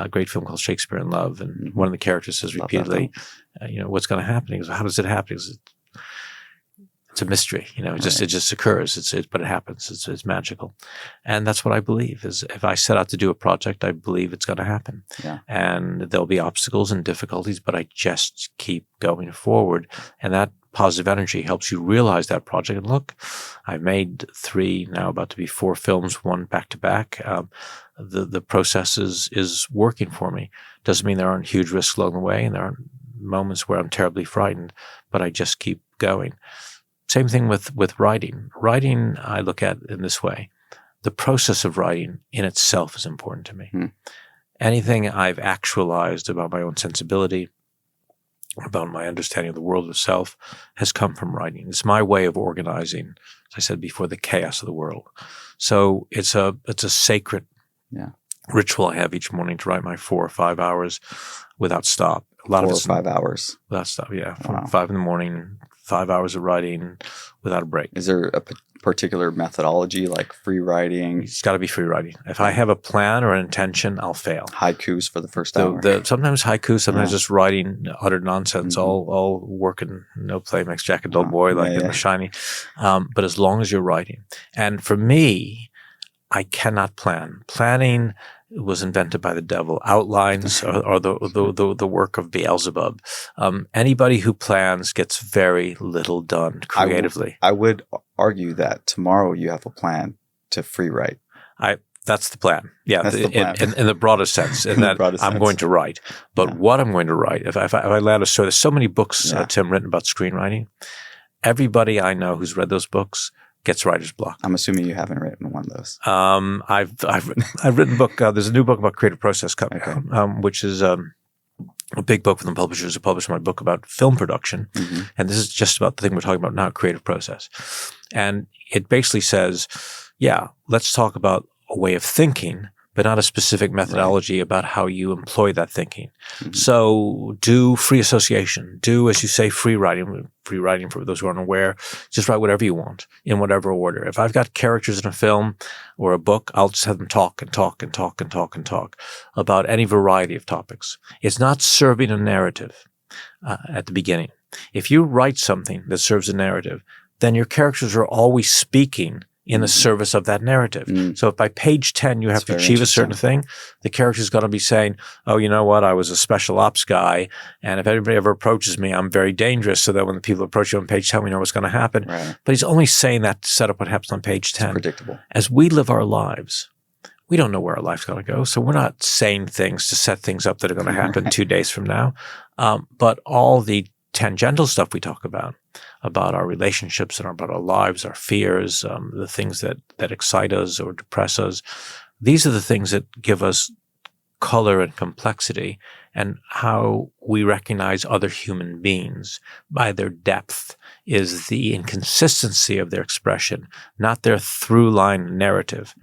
S2: great film called Shakespeare in Love, and one of the characters says repeatedly, what's going to happen? He goes, how does it happen? It's a mystery, it just occurs. But it happens. It's magical. And that's what I believe is, if I set out to do a project, I believe it's going to happen. Yeah. And there'll be obstacles and difficulties, but I just keep going forward. And that positive energy helps you realize that project. And look, I've made 3, now about to be 4 films, 1 back to back. The process is working for me. Doesn't mean there aren't huge risks along the way, and there aren't moments where I'm terribly frightened, but I just keep going. Same thing with writing. Writing, I look at in this way. The process of writing in itself is important to me. Anything I've actualized about my own sensibility, about my understanding of the world itself, has come from writing. It's my way of organizing, as I said before, the chaos of the world. So it's a sacred ritual I have each morning to write my 4 or 5 hours without stop. A lot
S1: 4
S2: of
S1: or 5 hours
S2: without stop. Yeah, from 5 in the morning, 5 hours of writing without a break.
S1: Is there a particular methodology, like free writing?
S2: It's got to be free writing. If I have a plan or an intention, I'll fail.
S1: Haikus for the first hour.
S2: Sometimes haikus, sometimes just writing utter nonsense. All work and no play makes Jack a dull boy, like in The Shining. But as long as you're writing. And for me, I cannot plan. Planning was invented by the devil. Outlines are the work of Beelzebub. Anybody who plans gets very little done creatively.
S1: I would argue that tomorrow you have a plan to free write.
S2: That's the plan. Yeah,
S1: that's the plan.
S2: In the broadest sense, in that I'm going to write. But what I'm going to write, if I lay out a story, there's so many books, Tim, written about screenwriting. Everybody I know who's read those books gets writer's block.
S1: I'm assuming you haven't written one of those.
S2: I've written a book. There's a new book about creative process coming, which is a big book from the publishers who published my book about film production. And this is just about the thing we're talking about now, creative process. And it basically says, let's talk about a way of thinking, but not a specific methodology about how you employ that thinking. So do free association. Do, as you say, free writing. Free writing, for those who aren't aware, just write whatever you want in whatever order. If I've got characters in a film or a book, I'll just have them talk and talk and talk and talk and talk about any variety of topics. It's not serving a narrative at the beginning. If you write something that serves a narrative, then your characters are always speaking in the service of that narrative. So if by page 10 you have to achieve a certain thing, the character is going to be saying, oh, you know what, I was a special ops guy, and if anybody ever approaches me, I'm very dangerous, so that when the people approach you on page 10, we know what's going to happen. But he's only saying that to set up what happens on page 10.
S1: It's predictable.
S2: As we live our lives, we don't know where our life's going to go, so we're not saying things to set things up that are going to happen 2 days from now. But all the tangential stuff we talk about our relationships and about our lives, our fears, the things that excite us or depress us. These are the things that give us color and complexity, and how we recognize other human beings by their depth is the inconsistency of their expression, not their through line narrative.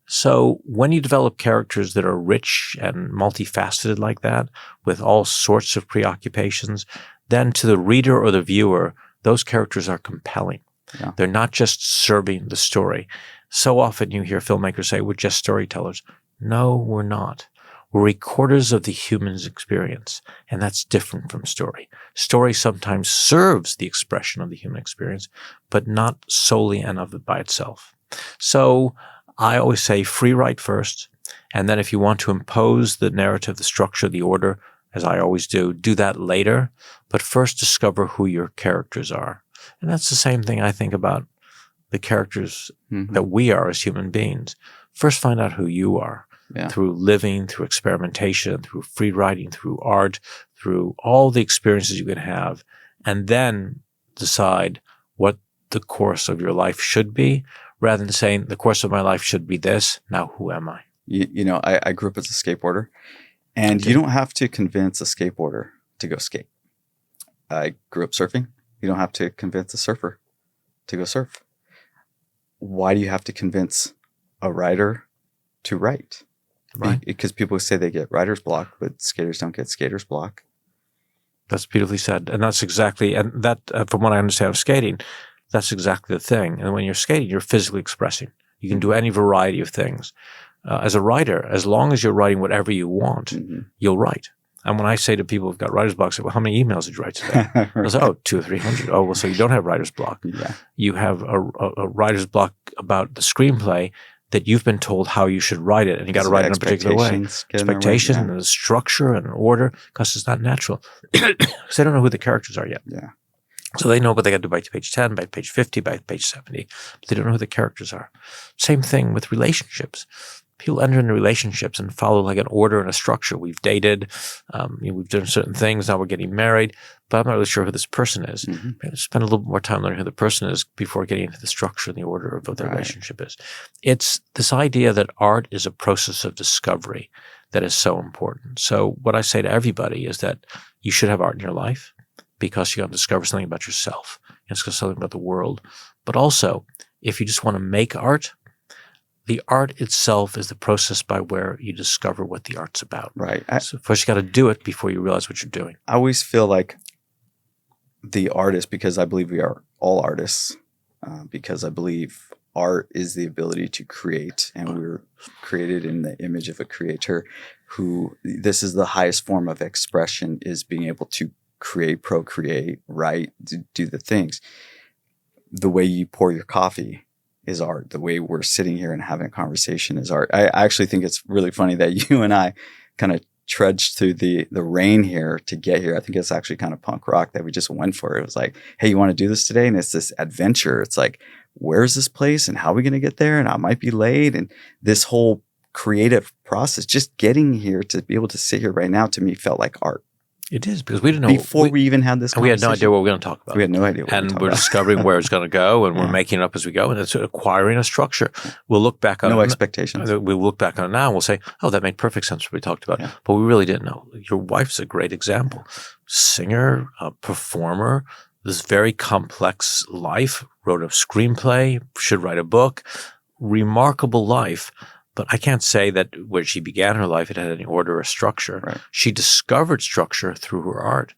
S2: So when you develop characters that are rich and multifaceted like that, with all sorts of preoccupations, then to the reader or the viewer, those characters are compelling.
S1: Yeah.
S2: They're not just serving the story. So often you hear filmmakers say, we're just storytellers. No, we're not. We're recorders of the human's experience, and that's different from story. Story sometimes serves the expression of the human experience, but not solely and of it by itself. So I always say free write first, and then if you want to impose the narrative, the structure, the order, as I always do that later, but first discover who your characters are. And that's the same thing I think about the characters that we are as human beings. First find out who you are. Yeah. Through living, through experimentation, through free writing, through art, through all the experiences you can have, and then decide what the course of your life should be, rather than saying the course of my life should be this. Now, who am I?
S1: You know, I grew up as a skateboarder, and you don't have to convince a skateboarder to go skate. I grew up surfing. You don't have to convince a surfer to go surf. Why do you have to convince a writer to write?
S2: Right.
S1: Because people say they get writer's block, but skaters don't get skater's block.
S2: That's beautifully said. And that's exactly, and that, from what I understand of skating, that's exactly the thing. And when you're skating, you're physically expressing. You can do any variety of things. As a writer, as long as you're writing whatever you want, you'll write. And when I say to people who've got writer's blocks, I say, well, how many emails did you write today? Right. I say, 200 or 300. Oh, well, so you don't have writer's block.
S1: Yeah.
S2: You have a writer's block about the screenplay that you've been told how you should write it, and you got to write it in a particular way. Expectation and the structure and order, because it's not natural. Because they don't know who the characters are yet.
S1: Yeah.
S2: So they know what they got to do by page 10, by page 50, by page 70. But they don't know who the characters are. Same thing with relationships. People enter into relationships and follow like an order and a structure. We've dated, we've done certain things, now we're getting married, but I'm not really sure who this person is. Spend a little more time learning who the person is before getting into the structure and the order of what the relationship is. It's this idea that art is a process of discovery that is so important. So what I say to everybody is that you should have art in your life because you're going to discover something about yourself and discover something about the world. But also, if you just want to make art, the art itself is the process by where you discover what the art's about.
S1: Right.
S2: So first you got to do it before you realize what you're doing.
S1: I always feel like the artist, because I believe we are all artists, because I believe art is the ability to create, and we were created in the image of a creator who, this is the highest form of expression, is being able to create, procreate, write, do the things. The way you pour your coffee is art. The way we're sitting here and having a conversation is art. I actually think it's really funny that you and I kind of trudged through the rain here to get here. I think it's actually kind of punk rock that we just went for. It was like, hey, you want to do this today? And it's this adventure. It's like, where's this place and how are we going to get there? And I might be late. And this whole creative process, just getting here to be able to sit here right now, to me felt like art.
S2: It is, because we didn't know.
S1: Before we even had this conversation.
S2: We had no idea what we were going to talk about.
S1: We had no idea what we were
S2: And we're discovering where it's going to go, and we're making it up as we go, and it's acquiring a structure. We'll look back on
S1: no expectations.
S2: We'll look back on it now, and we'll say, oh, that made perfect sense what we talked about. Yeah. But we really didn't know. Your wife's a great example. Singer, performer, this very complex life, wrote a screenplay, should write a book, remarkable life. But I can't say that where she began her life, it had any order or structure.
S1: Right.
S2: She discovered structure through her art,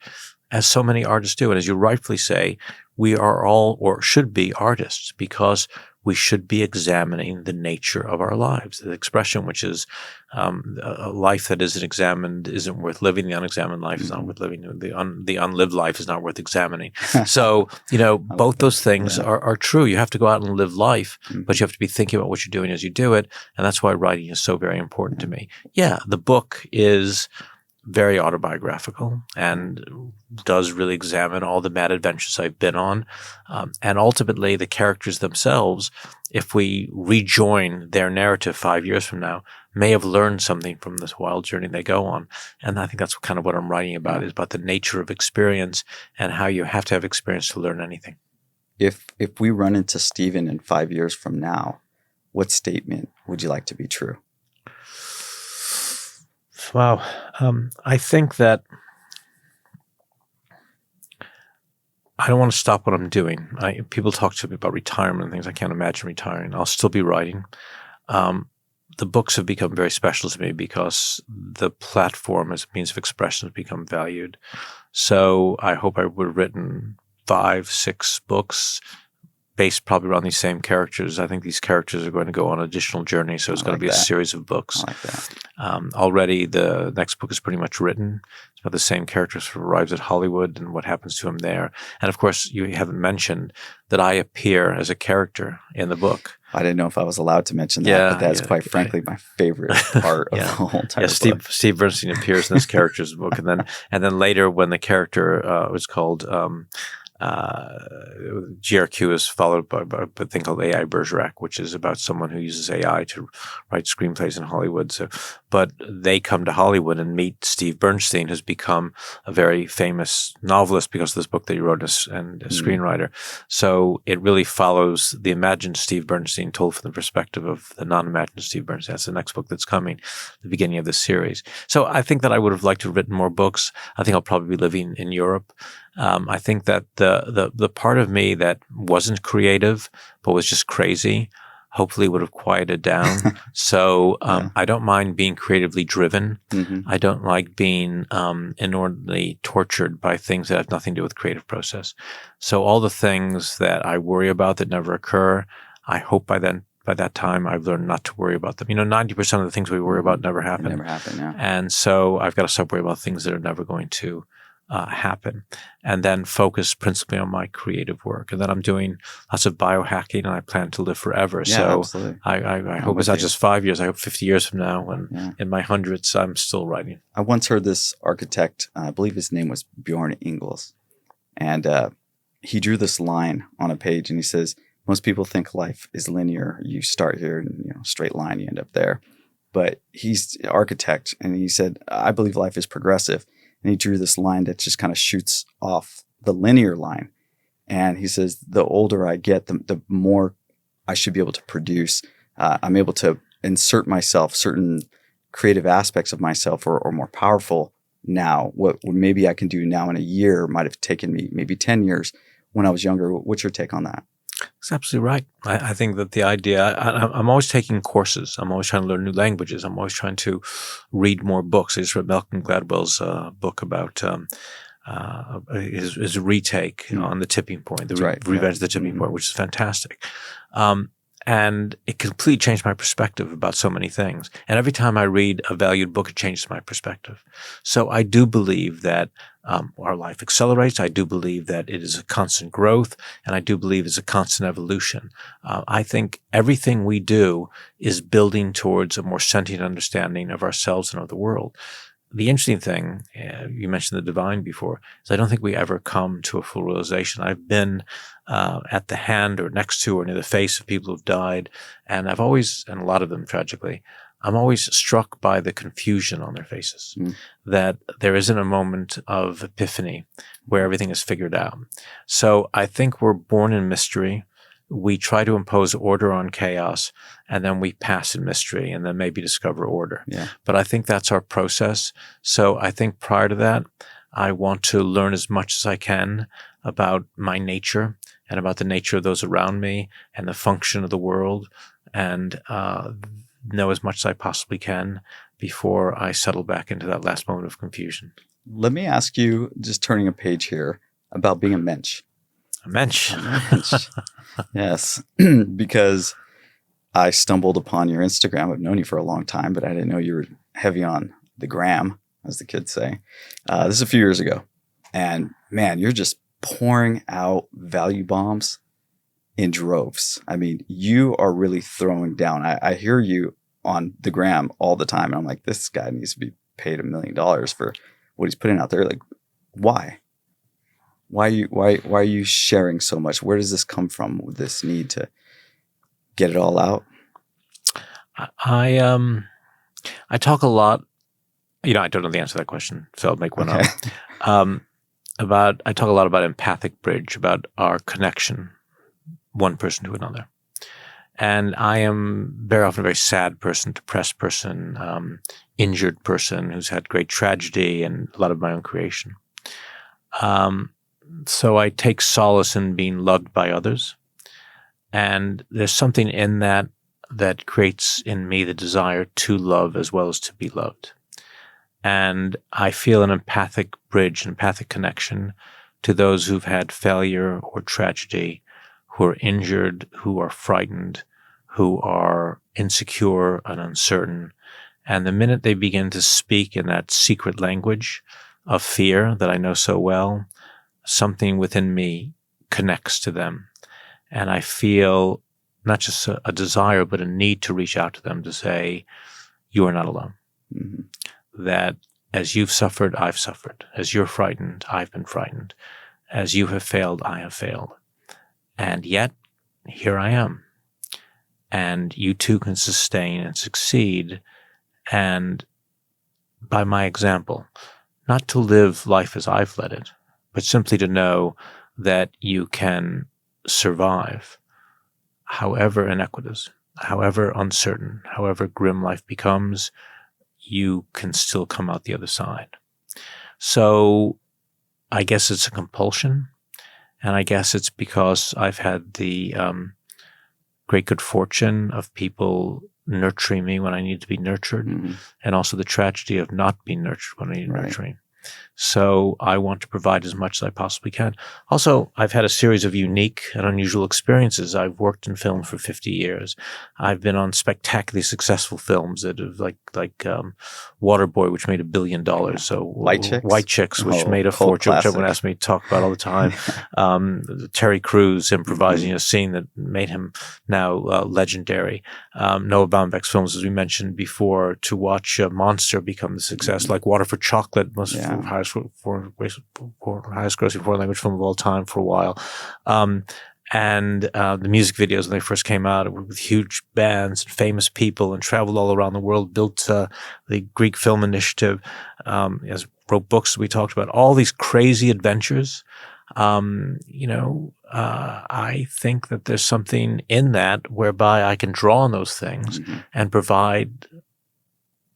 S2: as so many artists do. And as you rightfully say, we are all, or should be, artists, because we should be examining the nature of our lives. The expression, which is a life that isn't examined isn't worth living. The unexamined life is not worth living. The unlived life is not worth examining. So, both those things are true. You have to go out and live life, but you have to be thinking about what you're doing as you do it. And that's why writing is so very important to me. Yeah, the book is very autobiographical and does really examine all the mad adventures I've been on. And ultimately, the characters themselves, if we rejoin their narrative 5 years from now, may have learned something from this wild journey they go on. And I think that's kind of what I'm writing about, is about the nature of experience and how you have to have experience to learn anything.
S1: If we run into Steven in 5 years from now, what statement would you like to be true?
S2: Wow. I think that I don't want to stop what I'm doing. People talk to me about retirement and things. I can't imagine retiring. I'll still be writing. the books have become very special to me because the platform as a means of expression has become valued. So I hope I would have written 5, 6 books based probably around these same characters. I think these characters are going to go on additional journeys, so it's going to be a series of books.
S1: I like that.
S2: Already the next book is pretty much written. It's about the same characters who arrives at Hollywood and what happens to him there. And of course, you haven't mentioned that I appear as a character in the book.
S1: I didn't know if I was allowed to mention that, but that's quite frankly my favorite part of the whole entire book.
S2: Steve Bernstein appears in this character's book, and then later when the character was called GRQ is followed by a thing called AI Bergerac, which is about someone who uses AI to write screenplays in Hollywood. But they come to Hollywood and meet Steve Bernstein, who's become a very famous novelist because of this book that he wrote and a screenwriter. So it really follows the imagined Steve Bernstein told from the perspective of the non-imagined Steve Bernstein. That's the next book that's coming, the beginning of this series. So I think that I would have liked to have written more books. I think I'll probably be living in Europe. I think that the part of me that wasn't creative but was just crazy hopefully would have quieted down. So I don't mind being creatively driven. I don't like being inordinately tortured by things that have nothing to do with the creative process. So all the things that I worry about that never occur, I hope by that time, I've learned not to worry about them. 90% of the things we worry about never happen.
S1: They never happen, yeah.
S2: And so I've got to stop worrying about things that are never going to happen, and then focus principally on my creative work. And then I'm doing lots of biohacking, and I plan to live forever.
S1: Yeah,
S2: so
S1: absolutely.
S2: I hope it's not just 5 years. I hope 50 years from now, when in my hundreds, I'm still writing.
S1: I once heard this architect, I believe his name was Bjorn Ingels, and he drew this line on a page, and he says, most people think life is linear. You start here and straight line, you end up there. But he's an architect, and he said, I believe life is progressive. And he drew this line that just kind of shoots off the linear line. And he says, the older I get, the more I should be able to produce. I'm able to insert myself, certain creative aspects of myself are more powerful now. What maybe I can do now in a year might have taken me maybe 10 years when I was younger. What's your take on that?
S2: That's absolutely right. I think that the idea, I'm always taking courses. I'm always trying to learn new languages. I'm always trying to read more books. I just read Malcolm Gladwell's book about his retake on The Tipping Point, Revenge of the Tipping Point, which is fantastic. And it completely changed my perspective about so many things. And every time I read a valued book, it changes my perspective. So I do believe that our life accelerates. I do believe that it is a constant growth, and I do believe it's a constant evolution. I think everything we do is building towards a more sentient understanding of ourselves and of the world. The interesting thing, you mentioned the divine before, is I don't think we ever come to a full realization. I've been at the hand or next to or near the face of people who've died, and I've always, and a lot of them tragically, I'm always struck by the confusion on their faces, that there isn't a moment of epiphany where everything is figured out. So I think we're born in mystery. We try to impose order on chaos, and then we pass in mystery and then maybe discover order. Yeah. But I think that's our process. So I think prior to that, I want to learn as much as I can about my nature and about the nature of those around me and the function of the world, and know as much as I possibly can before I settle back into that last moment of confusion.
S1: Let me ask you, just turning a page here, about being a Mensch.
S2: A Mensch.
S1: Yes, because I stumbled upon your Instagram. I've known you for a long time, but I didn't know you were heavy on the gram, as the kids say. This is a few years ago. And man, you're just pouring out value bombs in droves. I mean, you are really throwing down. I hear you on the gram all the time. And I'm like, this guy needs to be paid $1 million for what he's putting out there. Like, why? Why are you sharing so much? Where does this come from with this need to get it all out?
S2: I talk a lot. I don't know the answer to that question, so I'll make one up. I talk a lot about empathic bridge, about our connection, one person to another. And I am very often a very sad person, depressed person, injured person who's had great tragedy and a lot of my own creation. So I take solace in being loved by others. And there's something in that that creates in me the desire to love as well as to be loved. And I feel an empathic bridge, an empathic connection to those who've had failure or tragedy, who are injured, who are frightened, who are insecure and uncertain. And the minute they begin to speak in that secret language of fear that I know so well, something within me connects to them. And I feel not just a desire, but a need to reach out to them to say, you are not alone. Mm-hmm. That as you've suffered, I've suffered. As you're frightened, I've been frightened. As you have failed, I have failed. And yet, here I am. And you too can sustain and succeed. And by my example, not to live life as I've led it, but simply to know that you can survive however inequitous, however uncertain, however grim life becomes, you can still come out the other side. So I guess it's a compulsion, and I guess it's because I've had the great good fortune of people nurturing me when I need to be nurtured, and also the tragedy of not being nurtured when I need nurturing. So I want to provide as much as I possibly can. Also, I've had a series of unique and unusual experiences. I've worked in film for 50 years. I've been on spectacularly successful films that have like Waterboy, which made $1 billion. So
S1: White Chicks,
S2: which made a fortune,
S1: classic.
S2: which everyone asks me to talk about all the time. Terry Crews improvising a scene that made him now legendary. Noah Baumbach's films, as we mentioned before, to watch Monster become the success, like Water for Chocolate, highest grossing foreign language film of all time for a while. And the music videos when they first came out with huge bands and famous people and traveled all around the world, built the Greek Film Initiative, wrote books that we talked about, all these crazy adventures. I think that there's something in that whereby I can draw on those things and provide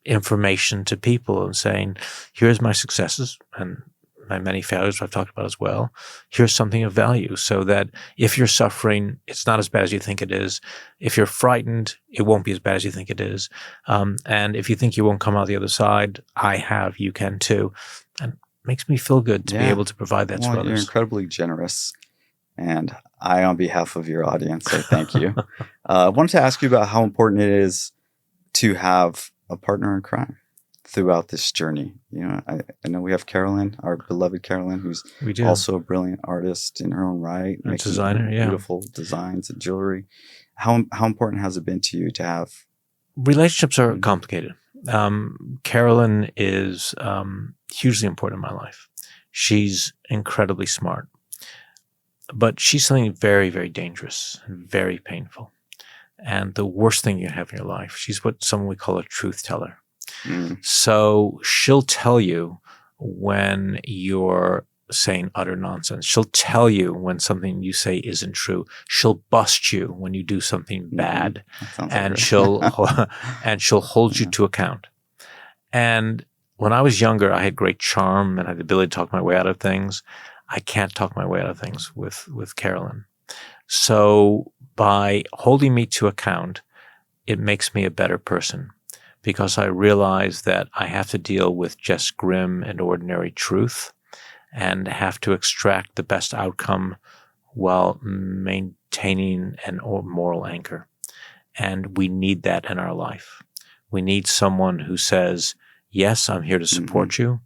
S2: information to people and saying, here's my successes and my many failures I've talked about as well. Here's something of value, so that if you're suffering, it's not as bad as you think it is. If you're frightened, it won't be as bad as you think it is. And if you think you won't come out the other side, you can too. And it makes me feel good to be able to provide that to others.
S1: You're incredibly generous. And I, on behalf of your audience, say thank you. I wanted to ask you about how important it is to have a partner in crime throughout this journey. I know we have Carolyn, our beloved Carolyn, who's also a brilliant artist in her own right,
S2: a designer,
S1: beautiful designs and jewelry. How important has it been to you to have?
S2: Relationships are complicated. Carolyn is hugely important in my life. She's incredibly smart, but she's something very, very dangerous and very painful. And the worst thing you have in your life. She's what someone we call a truth teller. So she'll tell you when you're saying utter nonsense. She'll tell you when something you say isn't true. She'll bust you when you do something bad, and she'll hold you to account. And when I was younger, I had great charm and I had the ability to talk my way out of things. I can't talk my way out of things with Carolyn. So by holding me to account, it makes me a better person, because I realize that I have to deal with just grim and ordinary truth and have to extract the best outcome while maintaining an moral anchor. And we need that in our life. We need someone who says, yes, I'm here to support you,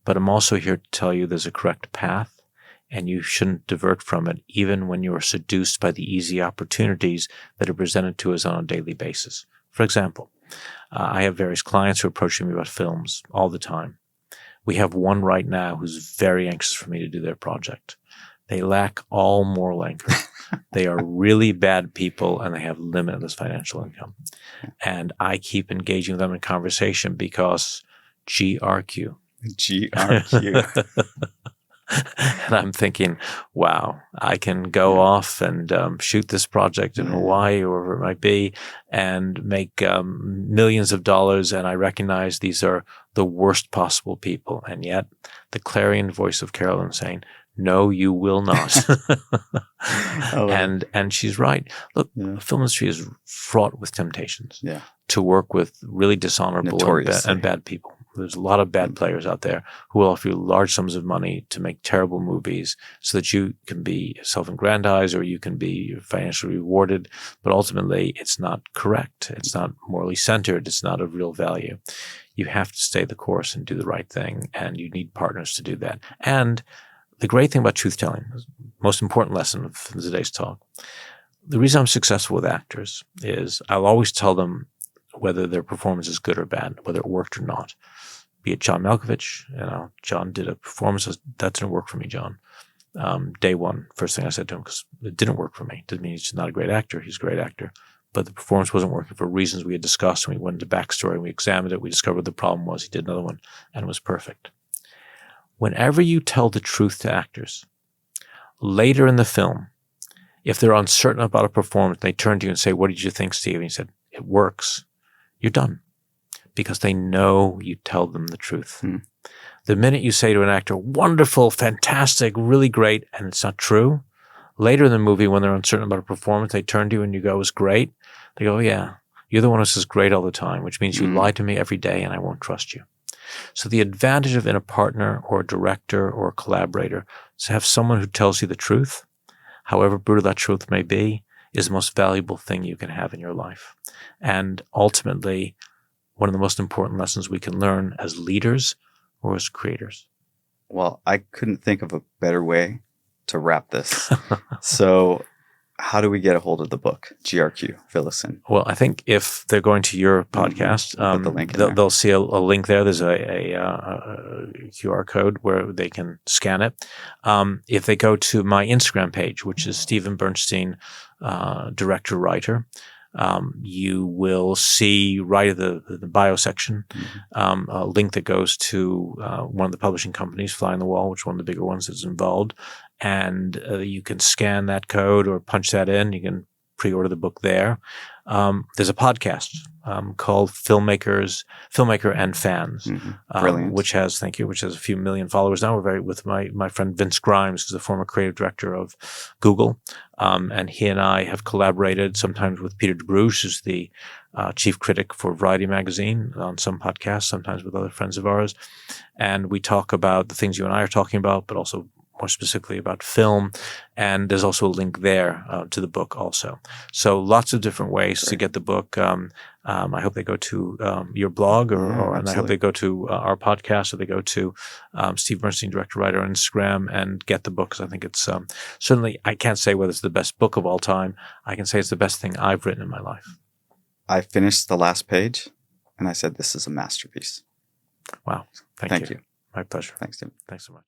S2: but I'm also here to tell you there's a correct path. And you shouldn't divert from it, even when you are seduced by the easy opportunities that are presented to us on a daily basis. For example, I have various clients who are approaching me about films all the time. We have one right now who's very anxious for me to do their project. They lack all moral anchor. They are really bad people, and they have limitless financial income. And I keep engaging with them in conversation because GRQ.
S1: GRQ.
S2: And I'm thinking, wow, I can go off and shoot this project in Hawaii or wherever it might be and make millions of dollars. And I recognize these are the worst possible people. And yet the clarion voice of Carolyn saying, No, you will not.
S1: Oh,
S2: and she's right. Look,
S1: yeah.
S2: the film industry is fraught with temptations
S1: Yeah.
S2: to work with really dishonorable and bad people. There's a lot of bad players out there who will offer you large sums of money to make terrible movies so that you can be self-aggrandized or you can be financially rewarded. But ultimately, it's not correct. It's not morally centered. It's not of real value. You have to stay the course and do the right thing, and you need partners to do that. And the great thing about truth-telling, the most important lesson of today's talk, the reason I'm successful with actors is I'll always tell them whether their performance is good or bad, whether it worked or not. Be it John Malkovich, John did a performance, that didn't work for me, John. Day one, first thing I said to him, because it didn't work for me. Doesn't mean he's not a great actor. He's a great actor. But the performance wasn't working for reasons we had discussed, and we went into backstory, and we examined it. We discovered what the problem was. He did another one, and it was perfect. Whenever you tell the truth to actors, later in the film, if they're uncertain about a performance, they turn to you and say, "What did you think, Steve?" And you said, "It works." You're done. Because they know you tell them the truth. The minute you say to an actor, "Wonderful, fantastic, really great," and it's not true, later in the movie when they're uncertain about a performance, they turn to you and you go, "It was great." They go, "Oh, yeah, you're the one who says great all the time, which means you lie to me every day and I won't trust you." So the advantage of in a partner or a director or a collaborator is to have someone who tells you the truth, however brutal that truth may be, is the most valuable thing you can have in your life. And ultimately, one of the most important lessons we can learn as leaders or as creators.
S1: Well, I couldn't think of a better way to wrap this. So how do we get a hold of the book, GRQ? Fill us in.
S2: Well, I think if they're going to your podcast,
S1: Put the link in there.
S2: they'll see a link there. There's a QR code where they can scan it. If they go to my Instagram page, which is Steven Bernstein, director-writer, you will see right at the bio section a link that goes to one of the publishing companies, Fly on the Wall, which is one of the bigger ones that's involved. And you can scan that code or punch that in. You can pre-order the book there. There's a podcast called Filmmaker and Fans, which has a few million followers now. We're with my friend Vince Grimes, who's the former creative director of Google. And he and I have collaborated sometimes with Peter DeBruge, who's the chief critic for Variety magazine, on some podcasts, sometimes with other friends of ours. And we talk about the things you and I are talking about, but also more specifically about film. And there's also a link there to the book also. So lots of different ways to get the book. I hope they go to your blog and I hope they go to our podcast, or they go to Steve Bernstein, director-writer on Instagram, and get the book. Because I think it's certainly, I can't say whether it's the best book of all time. I can say it's the best thing I've written in my life. I finished the last page and I said, this is a masterpiece. Wow. Thank you. My pleasure. Thanks, Tim. Thanks so much.